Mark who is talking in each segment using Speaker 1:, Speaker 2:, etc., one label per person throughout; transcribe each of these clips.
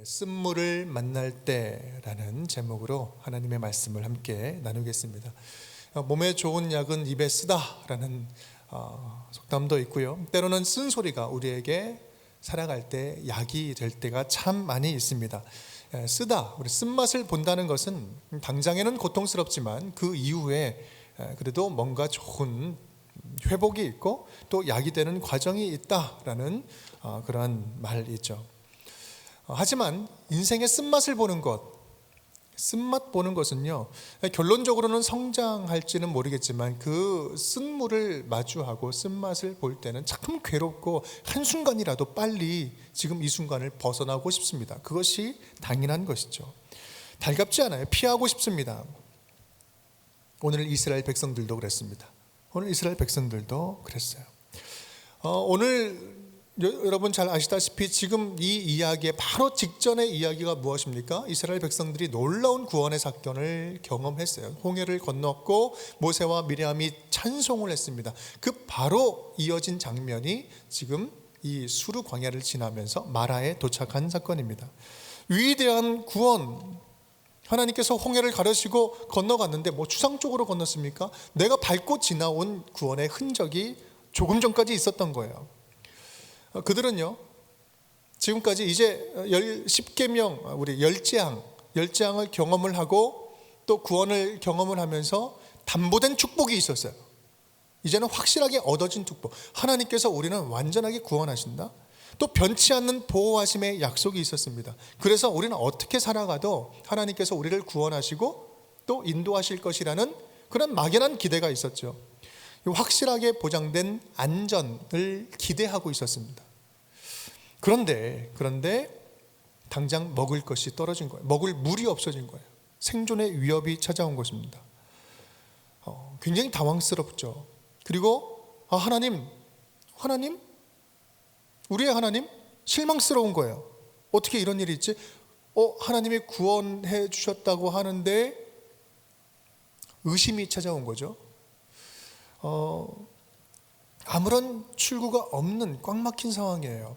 Speaker 1: 쓴물을 만날 때라는 제목으로 하나님의 말씀을 함께 나누겠습니다. 몸에 좋은 약은 입에 쓰다라는 속담도 있고요. 때로는 쓴소리가 우리에게 살아갈 때 약이 될 때가 참 많이 있습니다. 쓰다, 우리 쓴맛을 본다는 것은 당장에는 고통스럽지만 그 이후에 그래도 뭔가 좋은 회복이 있고 또 약이 되는 과정이 있다라는 그러한 말이죠. 하지만 인생의 쓴맛을 보는 것, 쓴맛 보는 것은요, 결론적으로는 성장할지는 모르겠지만 그 쓴물을 마주하고 쓴맛을 볼 때는 참 괴롭고 한순간이라도 빨리 지금 이 순간을 벗어나고 싶습니다. 그것이 당연한 것이죠. 달갑지 않아요. 피하고 싶습니다. 오늘 이스라엘 백성들도 그랬습니다. 오늘 이스라엘 백성들도 그랬어요. 오늘 여러분 잘 아시다시피 지금 이 이야기의 바로 직전의 이야기가 무엇입니까? 이스라엘 백성들이 놀라운 구원의 사건을 경험했어요. 홍해를 건넜고 모세와 미리암이 찬송을 했습니다. 그 바로 이어진 장면이 지금 이 수르 광야를 지나면서 마라에 도착한 사건입니다. 위대한 구원, 하나님께서 홍해를 가르시고 건너갔는데 추상적으로 건넜습니까? 내가 밟고 지나온 구원의 흔적이 조금 전까지 있었던 거예요. 그들은요, 지금까지 이제 10계명, 우리 열재앙을 경험을 하고 또 구원을 경험을 하면서 담보된 축복이 있었어요. 이제는 확실하게 얻어진 축복. 하나님께서 우리는 완전하게 구원하신다. 또 변치 않는 보호하심의 약속이 있었습니다. 그래서 우리는 어떻게 살아가도 하나님께서 우리를 구원하시고 또 인도하실 것이라는 그런 막연한 기대가 있었죠. 확실하게 보장된 안전을 기대하고 있었습니다. 그런데 당장 먹을 것이 떨어진 거예요. 먹을 물이 없어진 거예요. 생존의 위협이 찾아온 것입니다. 굉장히 당황스럽죠. 그리고 하나님, 우리의 하나님 실망스러운 거예요. 어떻게 이런 일이 있지? 하나님이 구원해 주셨다고 하는데 의심이 찾아온 거죠. 아무런 출구가 없는 꽉 막힌 상황이에요.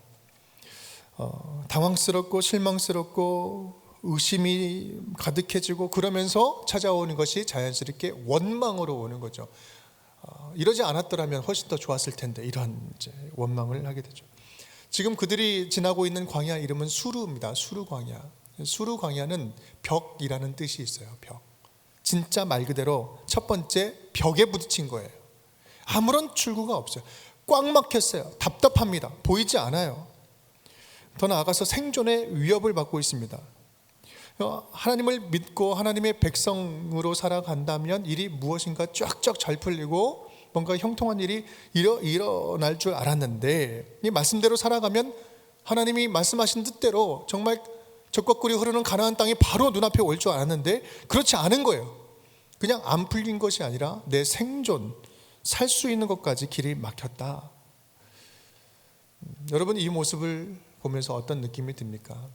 Speaker 1: 당황스럽고 실망스럽고 의심이 가득해지고 그러면서 찾아오는 것이 자연스럽게 원망으로 오는 거죠. 이러지 않았더라면 훨씬 더 좋았을 텐데, 이런 이제 원망을 하게 되죠. 지금 그들이 지나고 있는 광야 이름은 수르입니다. 수르 광야. 수르 광야는 벽이라는 뜻이 있어요. 벽. 진짜 말 그대로 첫 번째 벽에 부딪힌 거예요. 아무런 출구가 없어요. 꽉 막혔어요. 답답합니다. 보이지 않아요. 더 나아가서 생존의 위협을 받고 있습니다. 하나님을 믿고 하나님의 백성으로 살아간다면 일이 무엇인가 쫙쫙 잘 풀리고 뭔가 형통한 일이 일어날 줄 알았는데, 이 말씀대로 살아가면 하나님이 말씀하신 뜻대로 정말 젖과 꿀이 흐르는 가나안 땅이 바로 눈앞에 올 줄 알았는데 그렇지 않은 거예요. 그냥 안 풀린 것이 아니라 내 생존, 살 수 있는 것까지 길이 막혔다. 여러분, 이 모습을 보면서 어떤 느낌이 듭니까?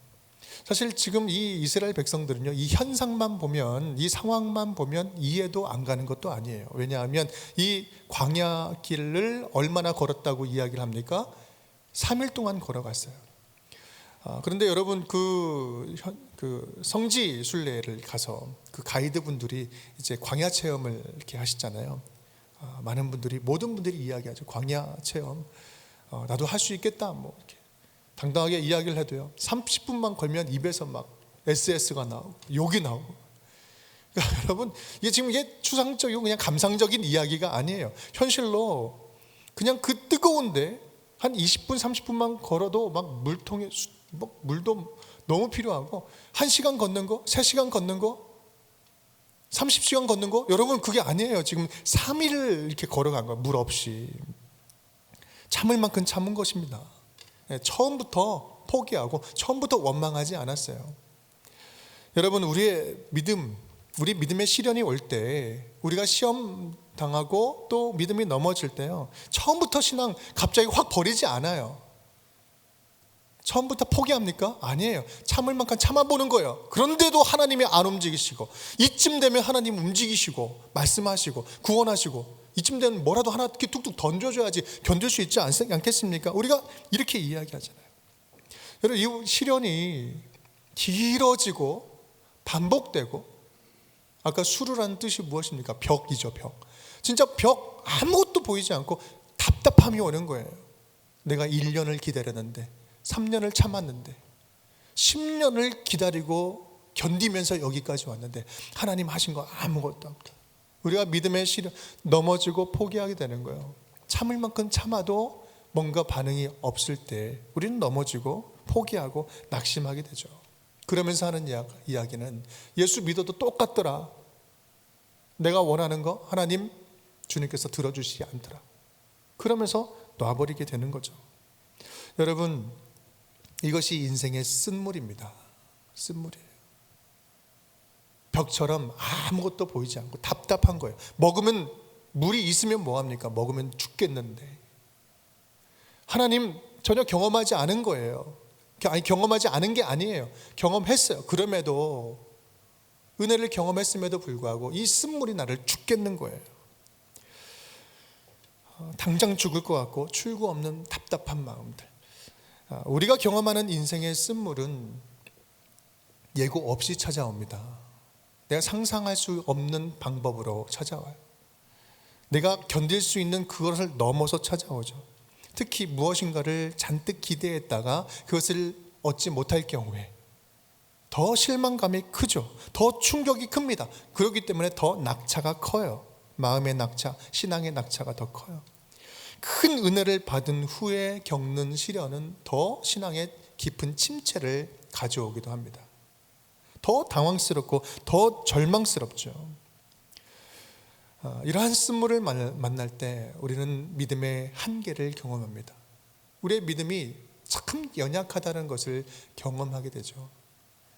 Speaker 1: 사실 지금 이 이스라엘 백성들은요, 이 현상만 보면, 이 상황만 보면 이해도 안 가는 것도 아니에요. 왜냐하면 이 광야 길을 얼마나 걸었다고 이야기를 합니까? 3일 동안 걸어갔어요. 그런데 여러분, 그 성지 순례를 가서 그 가이드분들이 이제 광야 체험을 이렇게 하시잖아요. 모든 분들이 이야기하죠. 광야 체험, 나도 할 수 있겠다, 이렇게 당당하게 이야기를 해도요, 30분만 걸면 입에서 막 SS가 나오고 욕이 나오고. 그러니까 여러분, 이게 추상적이고 그냥 감상적인 이야기가 아니에요. 현실로 그냥 그 뜨거운데 한 20분, 30분만 걸어도 막 물통에 물도 너무 필요하고, 1시간 걷는 거, 3시간 걷는 거, 30시간 걷는 거, 여러분 그게 아니에요. 지금 3일을 이렇게 걸어간 거예요. 물 없이. 참을 만큼 참은 것입니다. 처음부터 포기하고 처음부터 원망하지 않았어요. 여러분, 우리 믿음의 시련이 올 때, 우리가 시험 당하고 또 믿음이 넘어질 때요, 처음부터 신앙 갑자기 확 버리지 않아요. 처음부터 포기합니까? 아니에요. 참을 만큼 참아보는 거예요. 그런데도 하나님이 안 움직이시고, 이쯤 되면 하나님 움직이시고 말씀하시고 구원하시고, 이쯤 되면 뭐라도 하나 이렇게 뚝뚝 던져줘야지 견딜 수 있지 않겠습니까? 우리가 이렇게 이야기하잖아요. 여러분, 이 시련이 길어지고 반복되고, 아까 수르라는 뜻이 무엇입니까? 벽이죠, 벽. 진짜 벽, 아무것도 보이지 않고 답답함이 오는 거예요. 내가 1년을 기다렸는데, 3년을 참았는데, 10년을 기다리고 견디면서 여기까지 왔는데 하나님 하신 거 아무것도 없다. 우리가 믿음의 시련 넘어지고 포기하게 되는 거예요. 참을 만큼 참아도 뭔가 반응이 없을 때 우리는 넘어지고 포기하고 낙심하게 되죠. 그러면서 하는 이야기는 예수 믿어도 똑같더라. 내가 원하는 거 하나님 주님께서 들어주시지 않더라. 그러면서 놔버리게 되는 거죠. 여러분, 이것이 인생의 쓴물입니다. 쓴물이에요. 벽처럼 아무것도 보이지 않고 답답한 거예요. 먹으면, 물이 있으면 뭐합니까? 먹으면 죽겠는데. 하나님 전혀 경험하지 않은 거예요. 아니, 경험하지 않은 게 아니에요. 경험했어요. 그럼에도, 은혜를 경험했음에도 불구하고 이 쓴물이 나를 죽겠는 거예요. 당장 죽을 것 같고 출구 없는 답답한 마음들. 우리가 경험하는 인생의 쓴물은 예고 없이 찾아옵니다. 내가 상상할 수 없는 방법으로 찾아와요. 내가 견딜 수 있는 그것을 넘어서 찾아오죠. 특히 무엇인가를 잔뜩 기대했다가 그것을 얻지 못할 경우에 더 실망감이 크죠. 더 충격이 큽니다. 그렇기 때문에 더 낙차가 커요. 마음의 낙차, 신앙의 낙차가 더 커요. 큰 은혜를 받은 후에 겪는 시련은 더 신앙의 깊은 침체를 가져오기도 합니다. 더 당황스럽고 더 절망스럽죠. 이러한 쓴물을 만날 때 우리는 믿음의 한계를 경험합니다. 우리의 믿음이 참 연약하다는 것을 경험하게 되죠.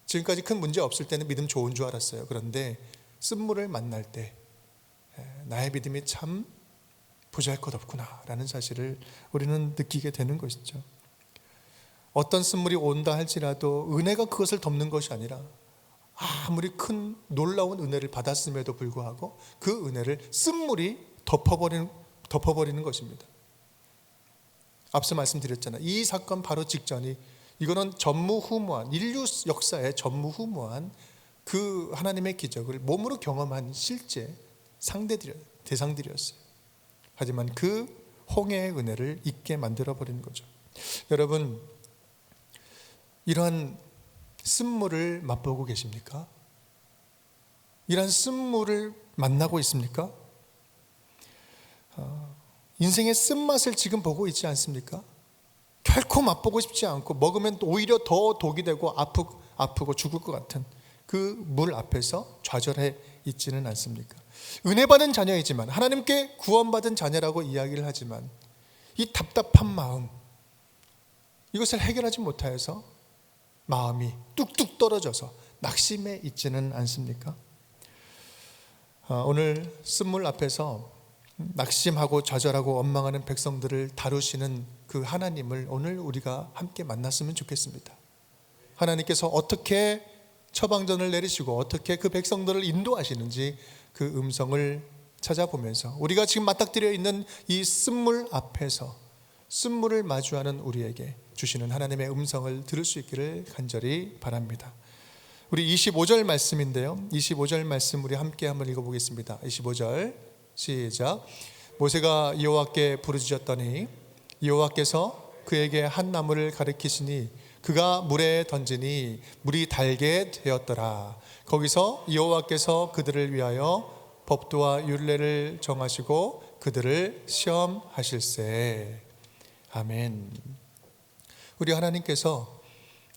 Speaker 1: 지금까지 큰 문제 없을 때는 믿음 좋은 줄 알았어요. 그런데 쓴물을 만날 때 나의 믿음이 참 보잘것없구나 라는 사실을 우리는 느끼게 되는 것이죠. 어떤 쓴물이 온다 할지라도 은혜가 그것을 덮는 것이 아니라 아무리 큰 놀라운 은혜를 받았음에도 불구하고 그 은혜를 쓴물이 덮어버리는 것입니다. 앞서 말씀드렸잖아요. 이 사건 바로 직전이, 이거는 전무후무한, 인류 역사의 전무후무한 그 하나님의 기적을 몸으로 경험한 실제 대상들이었어요. 하지만 그 홍해의 은혜를 잊게 만들어버리는 거죠. 여러분, 이러한 쓴물을 맛보고 계십니까? 이러한 쓴물을 만나고 있습니까? 인생의 쓴맛을 지금 보고 있지 않습니까? 결코 맛보고 싶지 않고 먹으면 오히려 더 독이 되고 아프고 죽을 것 같은 그 물 앞에서 좌절해 있지는 않습니까? 은혜 받은 자녀이지만, 하나님께 구원받은 자녀라고 이야기를 하지만 이 답답한 마음, 이것을 해결하지 못하여서 마음이 뚝뚝 떨어져서 낙심해 있지는 않습니까? 오늘 쓴물 앞에서 낙심하고 좌절하고 원망하는 백성들을 다루시는 그 하나님을 오늘 우리가 함께 만났으면 좋겠습니다. 하나님께서 어떻게 처방전을 내리시고 어떻게 그 백성들을 인도하시는지 그 음성을 찾아보면서 우리가 지금 맞닥뜨려 있는 이 쓴물 앞에서 쓴물을 마주하는 우리에게 주시는 하나님의 음성을 들을 수 있기를 간절히 바랍니다. 우리 25절 말씀인데요, 25절 말씀 우리 함께 한번 읽어보겠습니다. 25절 시작. 모세가 여호와께 부르짖었더니 여호와께서 그에게 한 나무를 가리키시니 그가 물에 던지니 물이 달게 되었더라. 거기서 여호와께서 그들을 위하여 법도와 율례를 정하시고 그들을 시험하실세. 아멘. 우리 하나님께서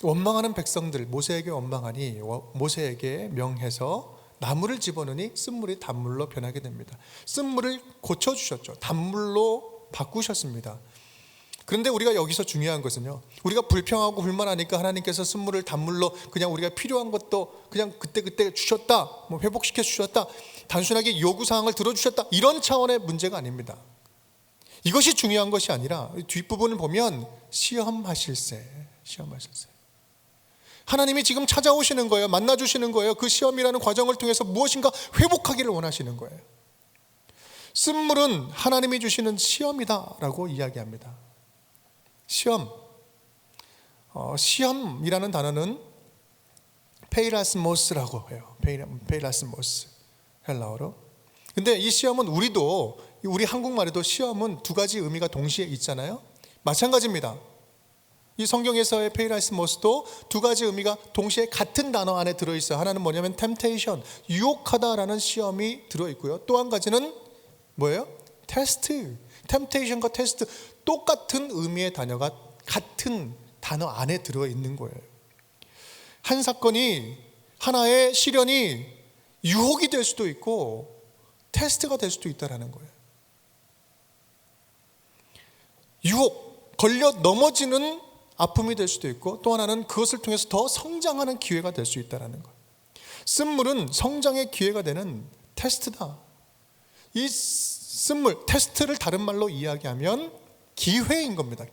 Speaker 1: 원망하는 백성들, 모세에게 원망하니 모세에게 명해서 나무를 집어넣으니 쓴물이 단물로 변하게 됩니다. 쓴물을 고쳐주셨죠. 단물로 바꾸셨습니다. 그런데 우리가 여기서 중요한 것은요, 우리가 불평하고 불만하니까 하나님께서 쓴물을 단물로 그냥 우리가 필요한 것도 그냥 그때 주셨다, 회복시켜 주셨다, 단순하게 요구사항을 들어주셨다, 이런 차원의 문제가 아닙니다. 이것이 중요한 것이 아니라 뒷부분을 보면 시험하실세. 하나님이 지금 찾아오시는 거예요. 만나주시는 거예요. 그 시험이라는 과정을 통해서 무엇인가 회복하기를 원하시는 거예요. 쓴물은 하나님이 주시는 시험이다라고 이야기합니다. 시험이라는 단어는 페이라스모스라고 해요. 페이라스모스, 헬라어로. 근데 이 시험은 우리 한국말에도 시험은 두 가지 의미가 동시에 있잖아요. 마찬가지입니다. 이 성경에서의 페이라스모스도 두 가지 의미가 동시에 같은 단어 안에 들어있어요. 하나는 뭐냐면 temptation, 유혹하다라는 시험이 들어있고요. 또 한 가지는 뭐예요? 테스트. temptation과 테스트, 똑같은 의미의 단어가 같은 단어 안에 들어있는 거예요. 한 사건이, 하나의 시련이 유혹이 될 수도 있고 테스트가 될 수도 있다는 거예요. 유혹, 걸려 넘어지는 아픔이 될 수도 있고, 또 하나는 그것을 통해서 더 성장하는 기회가 될 수 있다는 거예요. 쓴물은 성장의 기회가 되는 테스트다. 이 쓴물, 테스트를 다른 말로 이야기하면 기회인 겁니다.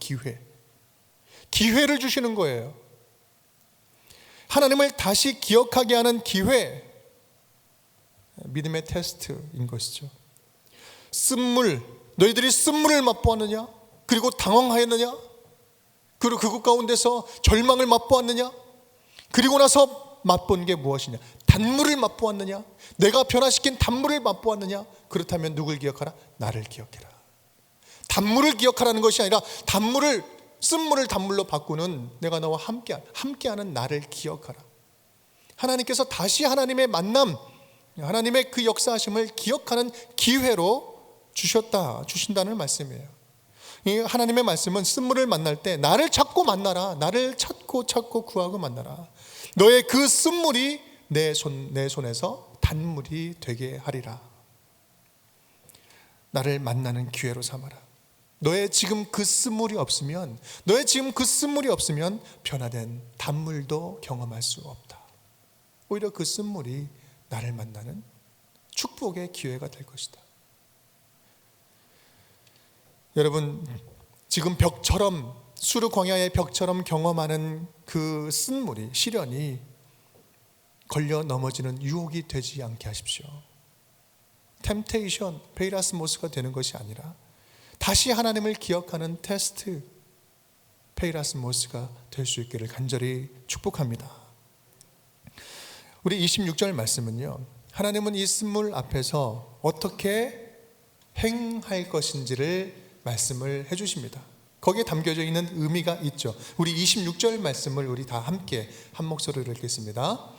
Speaker 1: 기회를 주시는 거예요. 하나님을 다시 기억하게 하는 기회, 믿음의 테스트인 것이죠. 쓴물, 너희들이 쓴물을 맛보았느냐? 그리고 당황하였느냐? 그리고 그것 가운데서 절망을 맛보았느냐? 그리고 나서 맛본 게 무엇이냐? 단물을 맛보았느냐? 내가 변화시킨 단물을 맛보았느냐? 그렇다면 누굴 기억하라? 나를 기억해라. 단물을 기억하라는 것이 아니라 쓴물을 단물로 바꾸는 내가 너와 함께하는 나를 기억하라. 하나님께서 다시 하나님의 만남, 하나님의 그 역사하심을 기억하는 기회로 주신다는 말씀이에요. 이 하나님의 말씀은 쓴물을 만날 때 나를 찾고 만나라. 나를 찾고 구하고 만나라. 너의 그 쓴물이 내 손에서 단물이 되게 하리라. 나를 만나는 기회로 삼아라. 너의 지금 그 쓴물이 없으면 변화된 단물도 경험할 수 없다. 오히려 그 쓴물이 나를 만나는 축복의 기회가 될 것이다. 여러분, 지금 벽처럼, 수르 광야의 벽처럼 경험하는 그 쓴물이, 시련이 걸려 넘어지는 유혹이 되지 않게 하십시오. 템테이션, 페이라스모스가 되는 것이 아니라 다시 하나님을 기억하는 테스트, 페이라스모스가 될 수 있기를 간절히 축복합니다. 우리 26절 말씀은요, 하나님은 이 쓴물 앞에서 어떻게 행할 것인지를 말씀을 해주십니다. 거기에 담겨져 있는 의미가 있죠. 우리 26절 말씀을 우리 다 함께 한 목소리로 읽겠습니다.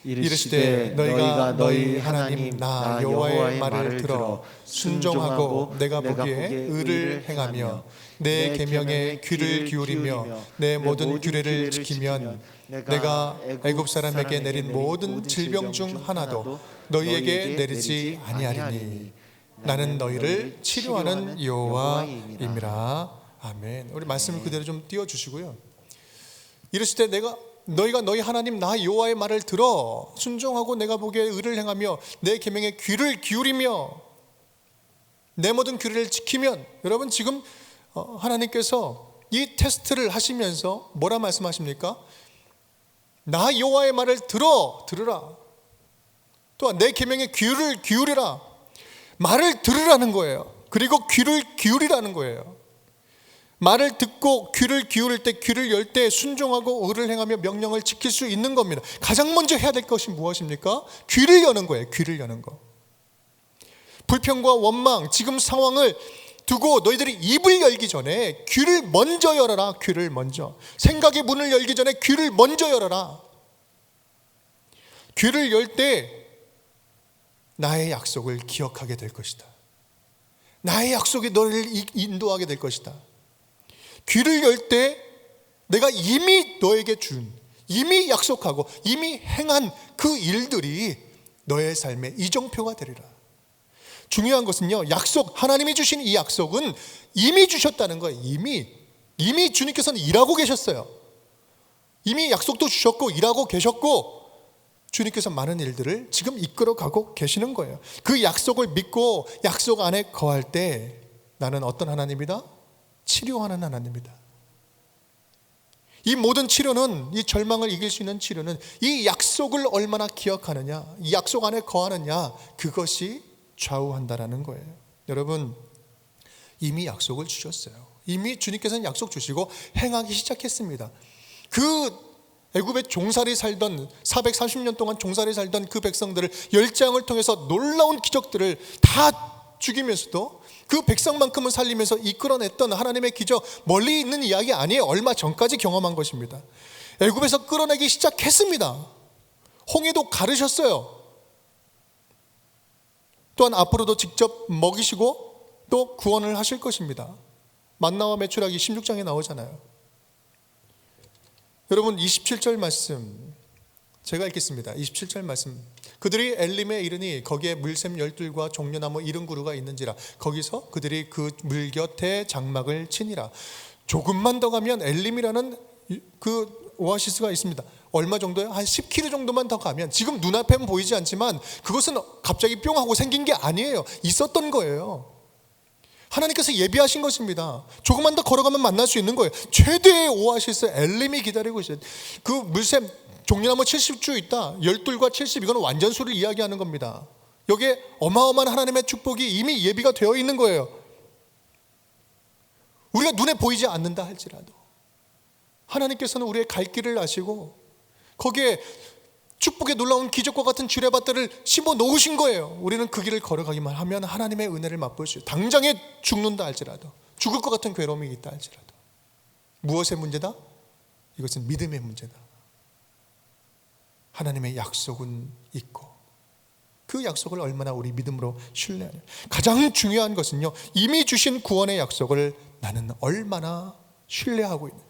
Speaker 1: 이르시되 너희가 너희 하나님 나 여호와의 말을 들어 순종하고 내가 보기에 의를 행하며 내 계명에 귀를 기울이며 내 모든 규례를 지키면 내가 애굽 사람에게 내린 모든 질병 중 하나도 너희에게 내리지 아니하리니 나는 너희를 치료하는 여호와임이라. 아멘. 우리 말씀 그대로 좀 띄워주시고요. 이르시되 너희가 너희 하나님 나 여호와의 말을 들어 순종하고 내가 보기에 의를 행하며 내 계명에 귀를 기울이며 내 모든 규례를 지키면, 여러분 지금 하나님께서 이 테스트를 하시면서 뭐라 말씀하십니까? 나 여호와의 말을 들으라. 또한 내 계명에 귀를 기울이라. 말을 들으라는 거예요. 그리고 귀를 기울이라는 거예요. 말을 듣고 귀를 기울일 때, 귀를 열 때 순종하고 의를 행하며 명령을 지킬 수 있는 겁니다. 가장 먼저 해야 될 것이 무엇입니까? 귀를 여는 거예요. 귀를 여는 거. 불평과 원망, 지금 상황을 두고 너희들이 입을 열기 전에 귀를 먼저 열어라. 귀를 먼저. 생각의 문을 열기 전에 귀를 먼저 열어라. 귀를 열 때 나의 약속을 기억하게 될 것이다. 나의 약속이 너를 인도하게 될 것이다. 귀를 열 때 내가 이미 너에게 이미 약속하고 이미 행한 그 일들이 너의 삶의 이정표가 되리라. 중요한 것은요, 하나님이 주신 이 약속은 이미 주셨다는 거예요. 이미 주님께서는 일하고 계셨어요. 이미 약속도 주셨고 일하고 계셨고 주님께서 많은 일들을 지금 이끌어가고 계시는 거예요. 그 약속을 믿고 약속 안에 거할 때 나는 어떤 하나님이다? 치료하는 하나님이다. 이 모든 치료는, 이 절망을 이길 수 있는 치료는 이 약속을 얼마나 기억하느냐, 이 약속 안에 거하느냐, 그것이 좌우한다라는 거예요. 여러분, 이미 약속을 주셨어요. 이미 주님께서는 약속 주시고 행하기 시작했습니다. 그 애굽에 종살이 살던 430년 동안 종살이 살던 그 백성들을 열장을 통해서 놀라운 기적들을 다 죽이면서도 그 백성만큼은 살리면서 이끌어냈던 하나님의 기적, 멀리 있는 이야기 아니에요. 얼마 전까지 경험한 것입니다. 애굽에서 끌어내기 시작했습니다. 홍해도 가르셨어요. 또한 앞으로도 직접 먹이시고 또 구원을 하실 것입니다. 만나와 메추라기 16장에 나오잖아요. 여러분 27절 말씀 제가 읽겠습니다. 27절 말씀. 그들이 엘림에 이르니 거기에 물샘 열둘과 종려나무 70그루가 있는지라 거기서 그들이 그 물 곁에 장막을 치니라. 조금만 더 가면 엘림이라는 그 오아시스가 있습니다. 얼마 정도요? 한 10km 정도만 더 가면, 지금 눈앞에는 보이지 않지만 그것은 갑자기 뿅 하고 생긴 게 아니에요. 있었던 거예요. 하나님께서 예비하신 것입니다. 조금만 더 걸어가면 만날 수 있는 거예요. 최대의 오아시스 엘림이 기다리고 있어요. 그 물샘 종려나무 70주 있다. 열둘과 70, 이건 완전수를 이야기하는 겁니다. 여기에 어마어마한 하나님의 축복이 이미 예비가 되어 있는 거예요. 우리가 눈에 보이지 않는다 할지라도 하나님께서는 우리의 갈 길을 아시고 거기에 축복의 놀라운 기적과 같은 지뢰밭들을 심어 놓으신 거예요. 우리는 그 길을 걸어가기만 하면 하나님의 은혜를 맛볼 수 있어요. 당장에 죽는다 할지라도, 죽을 것 같은 괴로움이 있다 할지라도. 무엇의 문제다? 이것은 믿음의 문제다. 하나님의 약속은 있고 그 약속을 얼마나 우리 믿음으로 신뢰하냐. 가장 중요한 것은요, 이미 주신 구원의 약속을 나는 얼마나 신뢰하고 있느냐,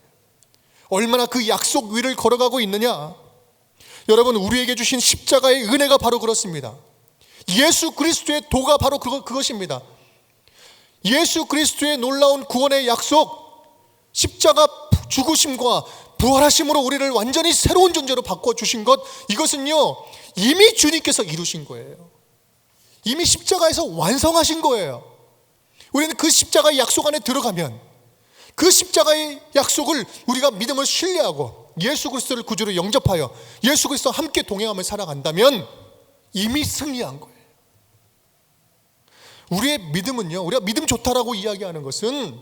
Speaker 1: 얼마나 그 약속 위를 걸어가고 있느냐. 여러분, 우리에게 주신 십자가의 은혜가 바로 그렇습니다. 예수 그리스도의 도가 바로 그것입니다. 예수 그리스도의 놀라운 구원의 약속, 십자가 죽으심과 부활하심으로 우리를 완전히 새로운 존재로 바꿔주신 것, 이것은요 이미 주님께서 이루신 거예요. 이미 십자가에서 완성하신 거예요. 우리는 그 십자가의 약속 안에 들어가면 그 십자가의 약속을 우리가 믿음을 신뢰하고 예수 그리스도를 구주로 영접하여 예수 그리스도와 함께 동행하며 살아간다면 이미 승리한 거예요. 우리의 믿음은요, 우리가 믿음 좋다라고 이야기하는 것은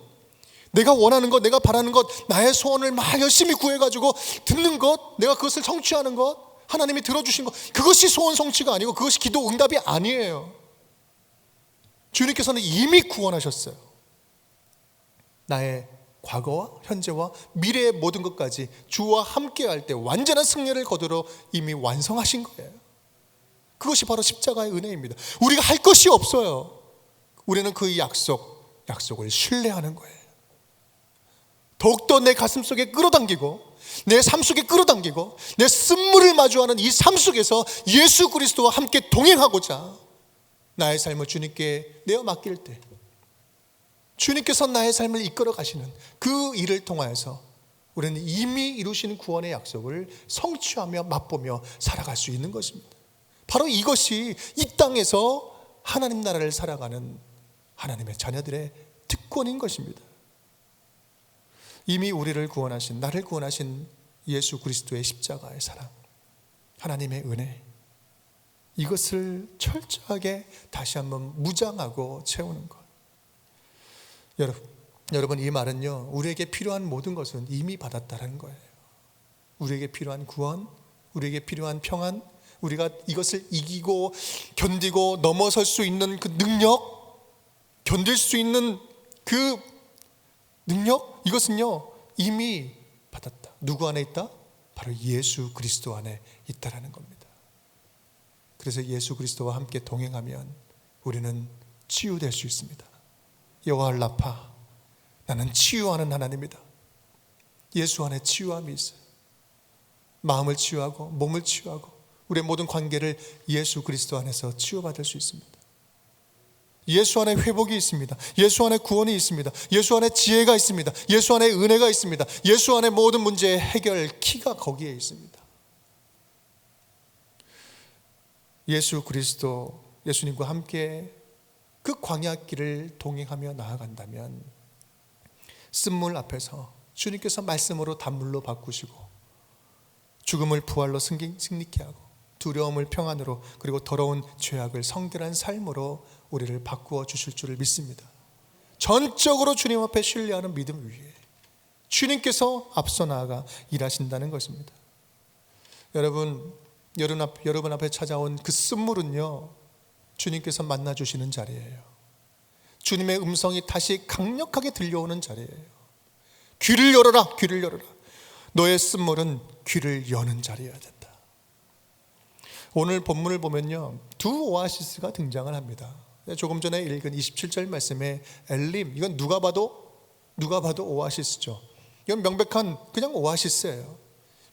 Speaker 1: 내가 원하는 것, 내가 바라는 것, 나의 소원을 막 열심히 구해가지고 듣는 것, 내가 그것을 성취하는 것, 하나님이 들어주신 것, 그것이 소원 성취가 아니고 그것이 기도 응답이 아니에요. 주님께서는 이미 구원하셨어요. 나의 과거와 현재와 미래의 모든 것까지 주와 함께 할 때 완전한 승리를 거두러 이미 완성하신 거예요. 그것이 바로 십자가의 은혜입니다. 우리가 할 것이 없어요. 우리는 그 약속을 신뢰하는 거예요. 더욱더 내 가슴 속에 끌어당기고 내 삶 속에 끌어당기고 내 쓴물을 마주하는 이 삶 속에서 예수 그리스도와 함께 동행하고자 나의 삶을 주님께 내어 맡길 때 주님께서 나의 삶을 이끌어 가시는 그 일을 통하여서 우리는 이미 이루신 구원의 약속을 성취하며 맛보며 살아갈 수 있는 것입니다. 바로 이것이 이 땅에서 하나님 나라를 살아가는 하나님의 자녀들의 특권인 것입니다. 이미 우리를 구원하신, 나를 구원하신 예수 그리스도의 십자가의 사랑, 하나님의 은혜, 이것을 철저하게 다시 한번 무장하고 채우는 것. 여러분, 이 말은요, 우리에게 필요한 모든 것은 이미 받았다는 거예요. 우리에게 필요한 구원, 우리에게 필요한 평안, 우리가 이것을 이기고 견디고 넘어설 수 있는 그 능력, 견딜 수 있는 그 능력, 이것은요 이미 받았다. 누구 안에 있다? 바로 예수 그리스도 안에 있다라는 겁니다. 그래서 예수 그리스도와 함께 동행하면 우리는 치유될 수 있습니다. 여호와 라파, 나는 치유하는 하나님이다. 예수 안에 치유함이 있어요. 마음을 치유하고 몸을 치유하고 우리의 모든 관계를 예수 그리스도 안에서 치유받을 수 있습니다. 예수 안에 회복이 있습니다. 예수 안에 구원이 있습니다. 예수 안에 지혜가 있습니다. 예수 안에 은혜가 있습니다. 예수 안에 모든 문제의 해결 키가 거기에 있습니다. 예수 그리스도, 예수님과 함께 그 광야길을 동행하며 나아간다면 쓴물 앞에서 주님께서 말씀으로 단물로 바꾸시고 죽음을 부활로 승리케 하고 두려움을 평안으로, 그리고 더러운 죄악을 성결한 삶으로 우리를 바꾸어 주실 줄을 믿습니다. 전적으로 주님 앞에 신뢰하는 믿음 위에 주님께서 앞서 나아가 일하신다는 것입니다. 여러분 앞에 찾아온 그 쓴물은요, 주님께서 만나주시는 자리예요. 주님의 음성이 다시 강력하게 들려오는 자리예요. 귀를 열어라, 귀를 열어라. 너의 쓴물은 귀를 여는 자리여야 된다. 오늘 본문을 보면요, 두 오아시스가 등장을 합니다. 조금 전에 읽은 27절 말씀에 엘림, 이건 누가 봐도 오아시스죠. 이건 명백한 그냥 오아시스예요.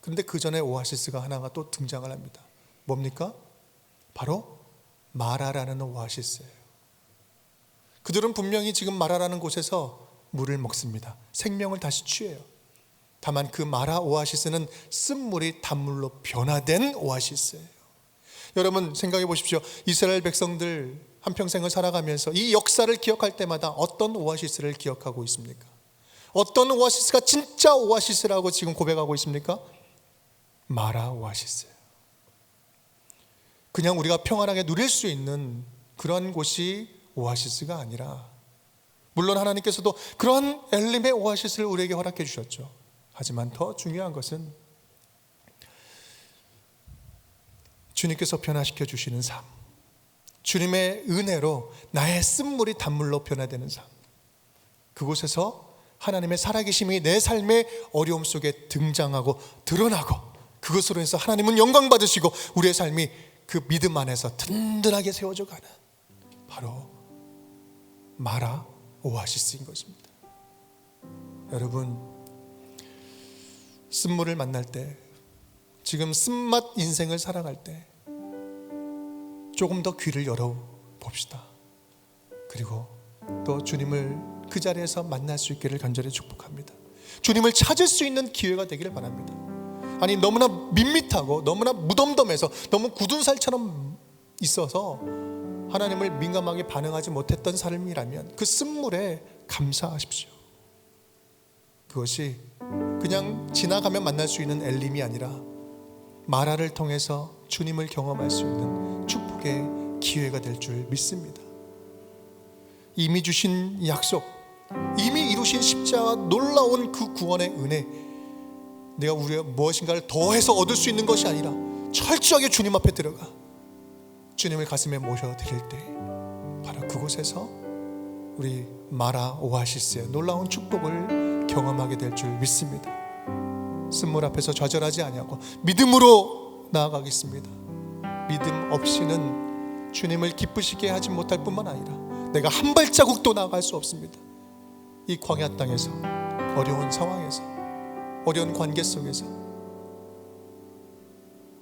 Speaker 1: 그런데 그 전에 오아시스가 하나가 또 등장을 합니다. 뭡니까? 바로 마라라는 오아시스예요. 그들은 분명히 지금 마라라는 곳에서 물을 먹습니다. 생명을 다시 취해요. 다만 그 마라 오아시스는 쓴물이 단물로 변화된 오아시스예요. 여러분 생각해 보십시오. 이스라엘 백성들 한평생을 살아가면서 이 역사를 기억할 때마다 어떤 오아시스를 기억하고 있습니까? 어떤 오아시스가 진짜 오아시스라고 지금 고백하고 있습니까? 마라 오아시스예요. 그냥 우리가 평안하게 누릴 수 있는 그런 곳이 오아시스가 아니라, 물론 하나님께서도 그런 엘림의 오아시스를 우리에게 허락해 주셨죠. 하지만 더 중요한 것은 주님께서 변화시켜 주시는 삶, 주님의 은혜로 나의 쓴물이 단물로 변화되는 삶, 그곳에서 하나님의 살아계심이 내 삶의 어려움 속에 등장하고 드러나고, 그것으로 해서 하나님은 영광 받으시고 우리의 삶이 그 믿음 안에서 든든하게 세워져 가는, 바로 마라 오아시스인 것입니다. 여러분, 쓴물을 만날 때, 지금 쓴맛 인생을 살아갈 때 조금 더 귀를 열어봅시다. 그리고 또 주님을 그 자리에서 만날 수 있기를 간절히 축복합니다. 주님을 찾을 수 있는 기회가 되기를 바랍니다. 아니, 너무나 밋밋하고 너무나 무덤덤해서 너무 굳은 살처럼 있어서 하나님을 민감하게 반응하지 못했던 삶이라면 그 쓴물에 감사하십시오. 그것이 그냥 지나가면 만날 수 있는 엘림이 아니라 마라를 통해서 주님을 경험할 수 있는 축복의 기회가 될 줄 믿습니다. 이미 주신 약속, 이미 이루신 십자가 놀라운 그 구원의 은혜, 내가 우리가 무엇인가를 더해서 얻을 수 있는 것이 아니라 철저하게 주님 앞에 들어가 주님을 가슴에 모셔드릴 때, 바로 그곳에서 우리 마라 오아시스의 놀라운 축복을 경험하게 될 줄 믿습니다. 쓴물 앞에서 좌절하지 아니하고 믿음으로 나아가겠습니다. 믿음 없이는 주님을 기쁘시게 하지 못할 뿐만 아니라 내가 한 발자국도 나아갈 수 없습니다. 이 광야 땅에서, 어려운 상황에서, 어려운 관계 속에서,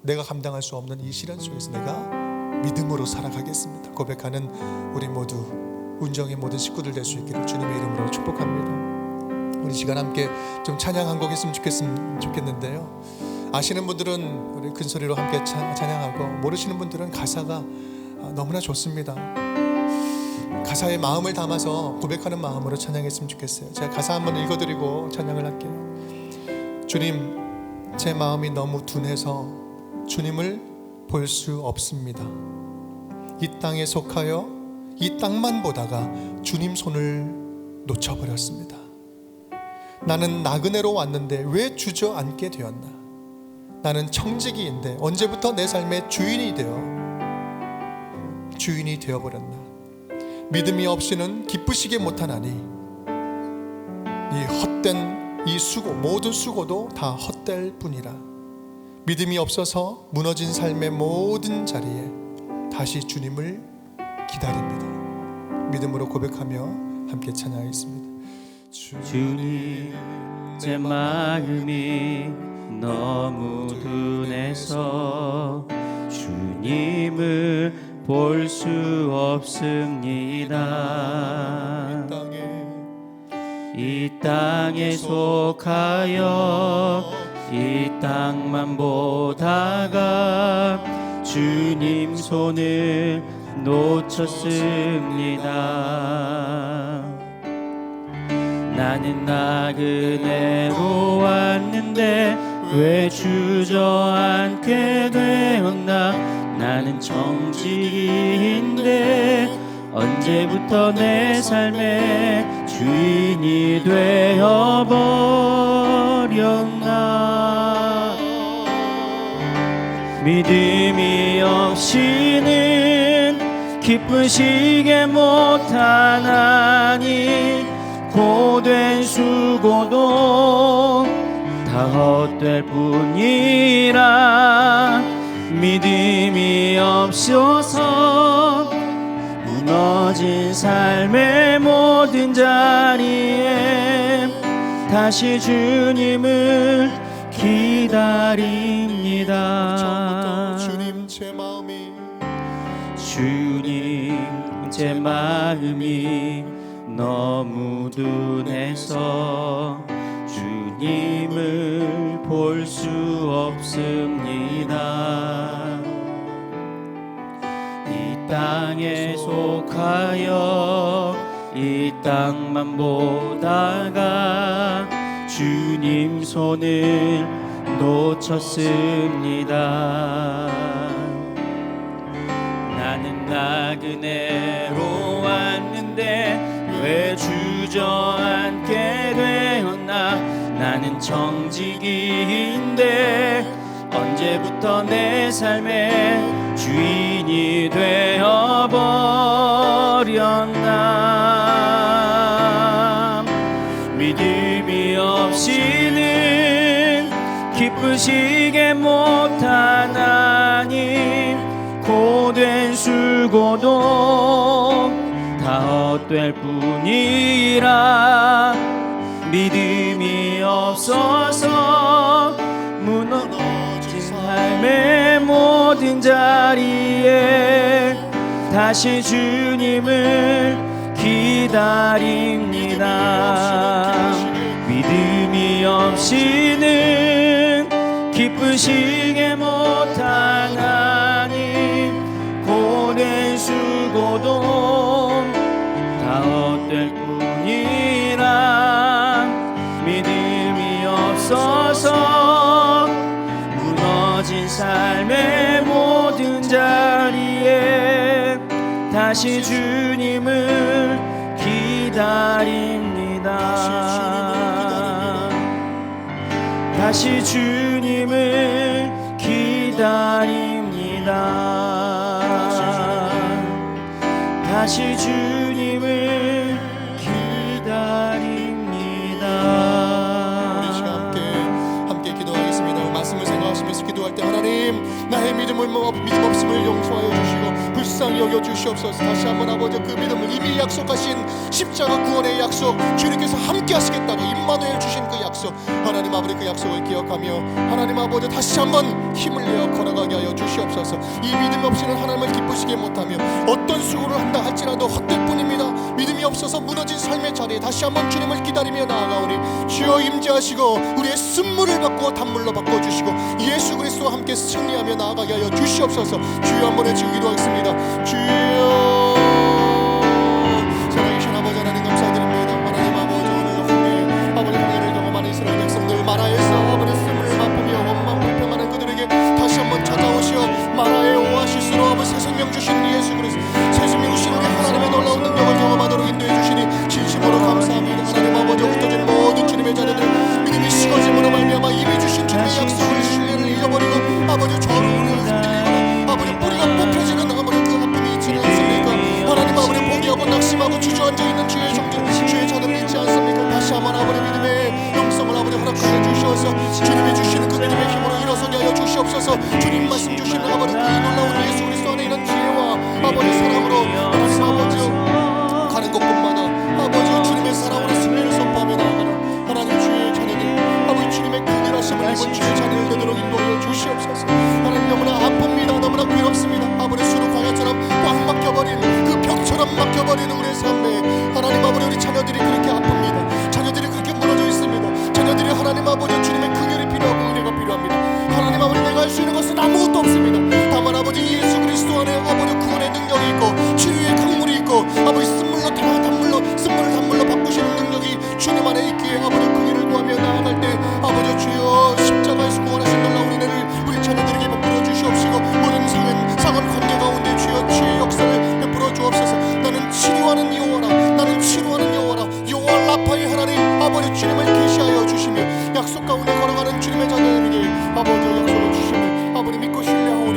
Speaker 1: 내가 감당할 수 없는 이 시련 속에서 내가 믿음으로 살아가겠습니다 고백하는 우리 모두, 운정의 모든 식구들 될 수 있기를 주님의 이름으로 축복합니다. 우리 시간 함께 좀 찬양 한 곡 했으면 좋겠는데요, 아시는 분들은 우리 큰 소리로 함께 찬양하고, 모르시는 분들은 가사가 너무나 좋습니다. 가사에 마음을 담아서 고백하는 마음으로 찬양했으면 좋겠어요. 제가 가사 한번 읽어드리고 찬양을 할게요. 주님, 제 마음이 너무 둔해서 주님을 볼 수 없습니다. 이 땅에 속하여 이 땅만 보다가 주님 손을 놓쳐버렸습니다. 나는 나그네로 왔는데 왜 주저앉게 되었나? 나는 청지기인데 언제부터 내 삶의 주인이 되어버렸나? 믿음이 없이는 기쁘시게 못하나니 이 헛된 이 수고, 모든 수고도 다 헛될 뿐이라. 믿음이 없어서 무너진 삶의 모든 자리에 다시 주님을 기다립니다. 믿음으로 고백하며 함께 찬양하겠습니다.
Speaker 2: 주님, 제 마음이 너무 둔해서 주님을 볼 수 없습니다. 이 땅에 속하여 이 땅만 보다가 주님 손을 놓쳤습니다. 나는 나그네로 왔는데 왜 주저앉게 되었나? 나는 청지기인데 언제부터 내 삶의 주인이 되어버렸나? 믿음이 없이는 기쁘시게 못하나니 고된 수고도 다 헛될 뿐이라. 믿음이 없어서 무너진 삶의 모든 자리에 다시 주님을 기다립니다.
Speaker 1: 처음부터 주님 제 마음이 너무 둔해서 주님을 볼 수 없습니다. 이 땅에 속하여 이 땅만 보다가 주님 손을 놓쳤습니다. 나는 나그네로 왔는데 왜 주저앉게 되었나. 나는 정직인데 언제부터 내 삶의 주인이 되어버렸나. 믿음이 없이는 기쁘시게 못하나니 고된 수고도 다 헛될 뿐이라. 믿음이 없어서 무너진 삶의 모든 자리에 다시 주님을 기다립니다. 믿음이 없이는 기쁘시게 못하나니 고된 수고도 다 헛될 뿐이라. 믿음이 없어서 무너진 삶의 모든 자리에 다시 주님을 기다립니다. 다시 주님을 기다립니다. 다시 주님을 기다립니다. 우리 시간 함께 기도하겠습니다. 말씀을 생각하시면서 기도할 때 하나님 나의 믿음 없음을 용서하여 주시고 불쌍히 여겨 주시옵소서. 다시 한번 아버지 그 믿음을 이미 약속하신 십자가 구원의 약속, 주님께서 함께 하시겠다고 임마누엘 주신 그 약속, 하나님 아버지 그 약속을 기억하며 하나님 아버지 다시 한번 힘을 내어 걸어가게 하여 주시옵소서. 이 믿음 없이는 하나님을 기쁘시게 못하며 어떤 수고를 한다 할지라도 헛될 뿐입니다. 믿음이 없어서 무너진 삶의 자리에 다시 한번 주님을 기다리며 나아가오니 주여 임재하시고 우리의 쓴물을 바꾸어 단물로 바꿔주시고 예수 그리스도와 함께 승리하며 나아가게 하여 주시옵소서. 주여 한번 외치고 기도하겠습니다. 주여 살아계신 아버지 하나님 감사드립니다. 하나님 아버지 오늘 아버지 은혜를 경험하는 이스라엘 백성들 마라에서 아버지 쓴물을 맛보며 원망 불평하는 그들에게 다시 한번 찾아오시어 마라의 오아시스로 아버지 새 생명 주신 예수 그리스도 새 생명 주신 우리 하나님의 놀라운 능력을 경험하도록 인도해 주시니 진심으로 감사합니다. 하나님 아버지 흩어진 모든 주님의 자녀들 믿음이 식어짐으로 말미암아 이미 주신 주님의 약속을 신뢰를 잃어버리고 아버지 좌우를 흔들리거나 아버지 뿌리가 뽑혀지는 아버지 그 아픔이 있지는 않습니까? 하나님 아버지 포기하고 낙심하고 주저앉아있는 주의 종들 주의 자들은 있지 않습니까? 다시 한번 아버지 믿음의 영성을 아버지 허락하여 주시어서 주님이 주시는 그 믿음의 힘으로 일어서게 하여 주시옵소서. 주님 말씀 주시는 아버지 그 놀라운 예수 그리스도 안에 있는 지혜와 아버지 사랑으로 하나님 아버지 가는 곳곳마다 아버지 주님의 사랑으로 승리를 선포하며 나아가는 하나님 주의 자녀들 아버지 주님의 큰일 하심을 입은 주의 자녀들 되도록 인도하여 주시옵소서. 하나님 너무나 아픕니다. 너무나 괴롭습니다. 아버지 수로 광야처럼 꽉 막혀버린 그 벽처럼 막혀버린 우리의 삶에 하나님 아버지 우리 자녀들이 그렇게 아픕니다. 자녀들이 그렇게 무너져 있습니다. 자녀들이 하나님 아버지 주님의 긍휼이 필요하고 은혜가 필요합니다. 하나님 아버지 내가 할 수 있는 것은 아무것도 없습니다. 다만 아버지 예수 그리스도 안에 아버지 구원의 능력이 있고 치유의 강물이 있고 아버지 쓴물로 단물로 바꾸시는 능력이 주님 안에 있기에 아버지 긍휼을 구하며 나아갈 때 아버지 주여 십자가에서 구원하신 놀라운 은혜를 우리 자녀들에게 베풀어 주시옵시고 모든 상한 관계 가운데 주여 치유의 역사를 베풀어 주옵소서. 나는 치료하는 여호와라 여호와 라파의 하나님 아버지 주님을 계시하여 주시며 약속 가운데 걸어가는 주님의 자녀들에게 아버지 약속을 주심을 아버지 믿고 신뢰하옵소서.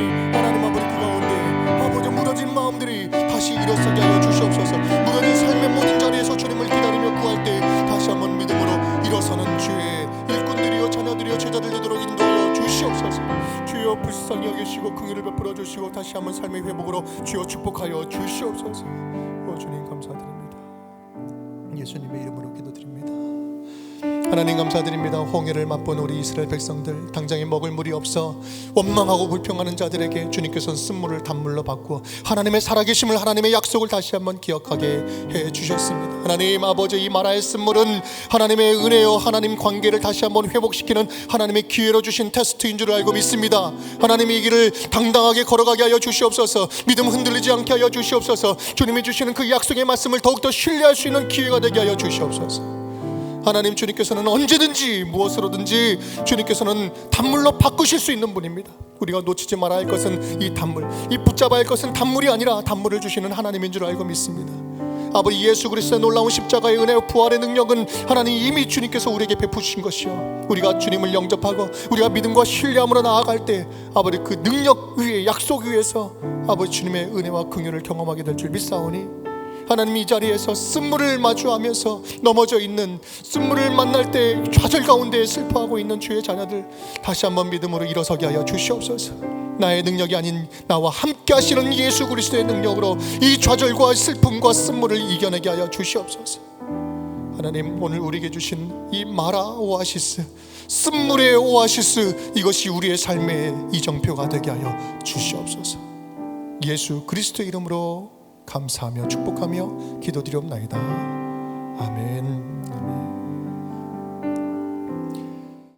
Speaker 1: 불쌍히 여기시고 긍휼을 베풀어 주시고 다시 한번 삶의 회복으로 주여 축복하여 주시옵소서. 주님 감사드립니다. 예수님의 이름으로 기도드립니다. 하나님 감사드립니다. 홍해를 맛본 우리 이스라엘 백성들, 당장에 먹을 물이 없어 원망하고 불평하는 자들에게 주님께서는 쓴물을 단물로 바꾸어 하나님의 살아계심을, 하나님의 약속을 다시 한번 기억하게 해주셨습니다. 하나님 아버지, 이 마라의 쓴물은 하나님의 은혜요 하나님 관계를 다시 한번 회복시키는 하나님의 기회로 주신 테스트인 줄 알고 믿습니다. 하나님이 이 길을 당당하게 걸어가게 하여 주시옵소서. 믿음 흔들리지 않게 하여 주시옵소서. 주님이 주시는 그 약속의 말씀을 더욱더 신뢰할 수 있는 기회가 되게 하여 주시옵소서. 하나님, 주님께서는 언제든지 무엇으로든지 주님께서는 단물로 바꾸실 수 있는 분입니다. 우리가 놓치지 말아야 할 것은 이 단물, 이 붙잡아야 할 것은 단물이 아니라 단물을 주시는 하나님인 줄 알고 믿습니다. 아버지, 예수 그리스도의 놀라운 십자가의 은혜와 부활의 능력은 하나님 이미 주님께서 우리에게 베푸신 것이요, 우리가 주님을 영접하고 우리가 믿음과 신뢰함으로 나아갈 때 아버지 그 능력 위에, 약속 위에서 아버지 주님의 은혜와 긍휼을 경험하게 될 줄 믿사오니 하나님, 이 자리에서 쓴물을 마주하면서 넘어져 있는, 쓴물을 만날 때 좌절 가운데 슬퍼하고 있는 주의 자녀들 다시 한번 믿음으로 일어서게 하여 주시옵소서. 나의 능력이 아닌 나와 함께 하시는 예수 그리스도의 능력으로 이 좌절과 슬픔과 쓴물을 이겨내게 하여 주시옵소서. 하나님, 오늘 우리에게 주신 이 마라 오아시스, 쓴물의 오아시스, 이것이 우리의 삶의 이정표가 되게 하여 주시옵소서. 예수 그리스도의 이름으로 감사하며 축복하며 기도드리옵나이다. 아멘. 아멘.